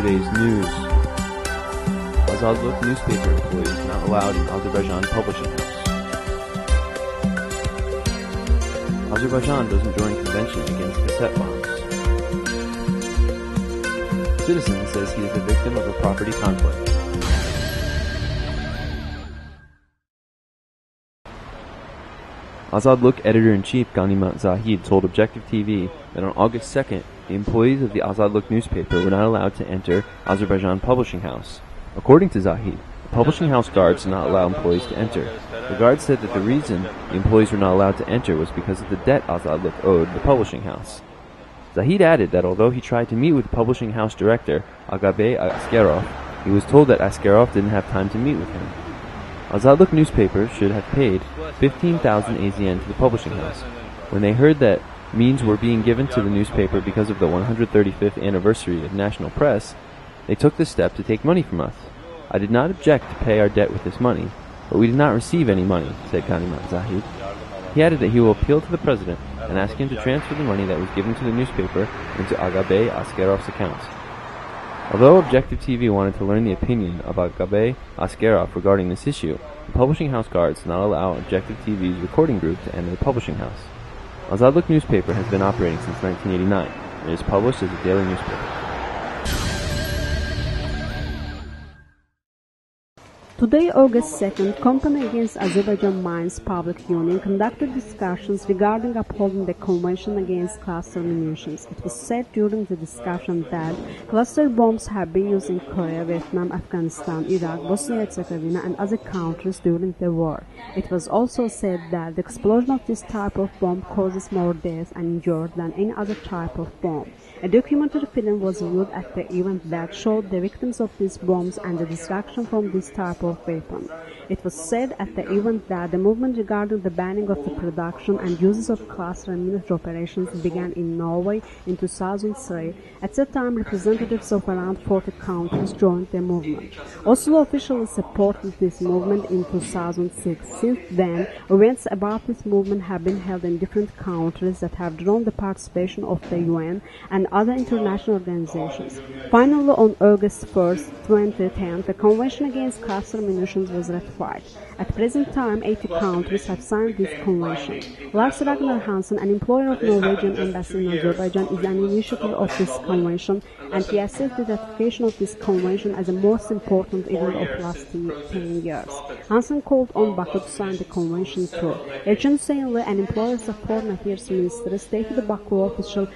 today's news. Azadlık newspaper employees not allowed in Azerbaijan publishing house. Azerbaijan doesn't join convention against cassette bombs. Citizen says he is the victim of a property conflict. Azadlık editor-in-chief Ganimat Zahid told Objective TV that on August 2nd, the employees of the Azadlık newspaper were not allowed to enter Azerbaijan Publishing House. According to Zahid, the publishing house guards did not allow employees to enter. The guards said that the reason the employees were not allowed to enter was because of the debt Azadlık owed the publishing house. Zahid added that although he tried to meet with the publishing house director, Agabey Askerov, he was told that Askerov didn't have time to meet with him. Azadlık newspaper should have paid 15,000 AZN to the publishing house. When they heard that means were being given to the newspaper because of the 135th anniversary of national press, they took the step to take money from us. I did not object to pay our debt with this money, but we did not receive any money, said Ganimat Zahid. He added that he will appeal to the president and ask him to transfer the money that was given to the newspaper into Agabey Askerov's accounts. Although Objective TV wanted to learn the opinion of Agabey Askerov regarding this issue, the publishing house guards did not allow Objective TV's recording group to enter the publishing house. Azadlık newspaper has been operating since 1989 and is published as a daily newspaper. Today, August 2nd, Company Against Azerbaijan Mines Public Union conducted discussions regarding upholding the Convention Against Cluster Munitions. It was said during the discussion that cluster bombs have been used in Korea, Vietnam, Afghanistan, Iraq, Bosnia-Herzegovina and other countries during the war. It was also said that the explosion of this type of bomb causes more deaths and injured than any other type of bomb. A documentary film was viewed at the event that showed the victims of these bombs and the destruction from this type of weapon. It was said at the event that the movement regarding the banning of the production and uses of cluster and military operations began in Norway in 2003. At that time, representatives of around 40 countries joined the movement. Oslo officially supported this movement in 2006. Since then, events about this movement have been held in different countries that have drawn the participation of the UN and other international organizations. Finally, on August 1st, 2010, the Convention Against Cluster Munitions was ratified. At present time, 80 countries have signed this convention. Lars Ragnar Hansen, an employee of Norwegian Embassy in Azerbaijan, is an initiator of this convention, and he assessed the ratification of this convention as the most important event of last 10 years. Hansen called on Baku to sign the convention too. Elçin Hüseyinli, an employee of the Foreign Affairs Ministry, stated the Baku official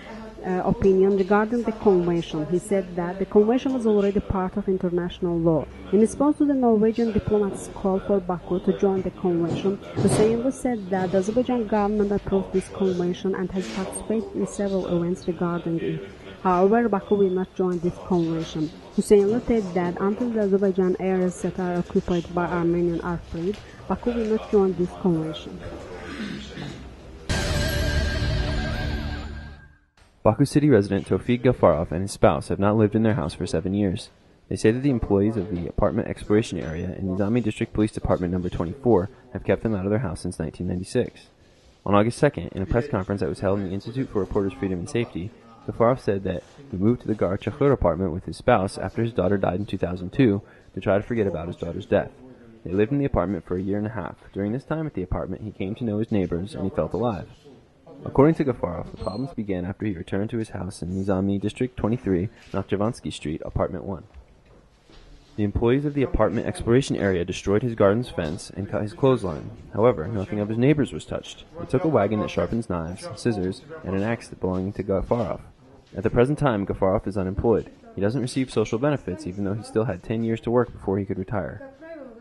opinion regarding the convention. He said that the convention was already part of international law. In response to the Norwegian diplomats' call for Baku to join the convention, Hüseyinli said that the Azerbaijan government approved this convention and has participated in several events regarding it. However, Baku will not join this convention. Hüseyinli said that until the Azerbaijan areas that are occupied by Armenians are freed, Baku will not join this convention. Baku City resident Tofik Gafarov and his spouse have not lived in their house for 7 years. They say that the employees of the apartment exploration area in Nizami District Police Department No. 24 have kept them out of their house since 1996. On August 2nd, in a press conference that was held in the Institute for Reporters' Freedom and Safety, Gafarov said that he moved to the Gar Chahur apartment with his spouse after his daughter died in 2002 to try to forget about his daughter's death. They lived in the apartment for a year and a half. During this time at the apartment, he came to know his neighbors and he felt alive. According to Gafarov, the problems began after he returned to his house in Nizami District 23, Nakhchivansky Street, Apartment 1. The employees of the apartment exploration area destroyed his garden's fence and cut his clothesline. However, nothing of his neighbors was touched. They took a wagon that sharpens knives, scissors, and an axe belonging to Gafarov. At the present time, Gafarov is unemployed. He doesn't receive social benefits, even though he still had 10 years to work before he could retire.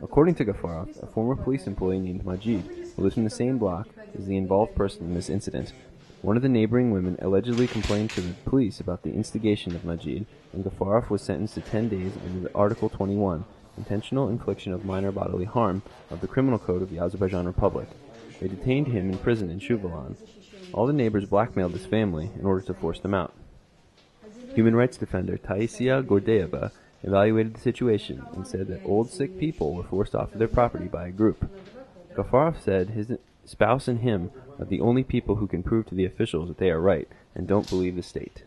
According to Gafarov, a former police employee named Majid, who lives in the same block, is the involved person in this incident. One of the neighboring women allegedly complained to the police about the instigation of Majid, and Gafarov was sentenced to 10 days under Article 21, intentional infliction of minor bodily harm, of the Criminal Code of the Azerbaijan Republic. They detained him in prison in Shuvalan. All the neighbors blackmailed his family in order to force them out. Human rights defender Taisia Gordeyeva evaluated the situation and said that old sick people were forced off of their property by a group. Gafarov said his spouse and him are the only people who can prove to the officials that they are right and don't believe the state.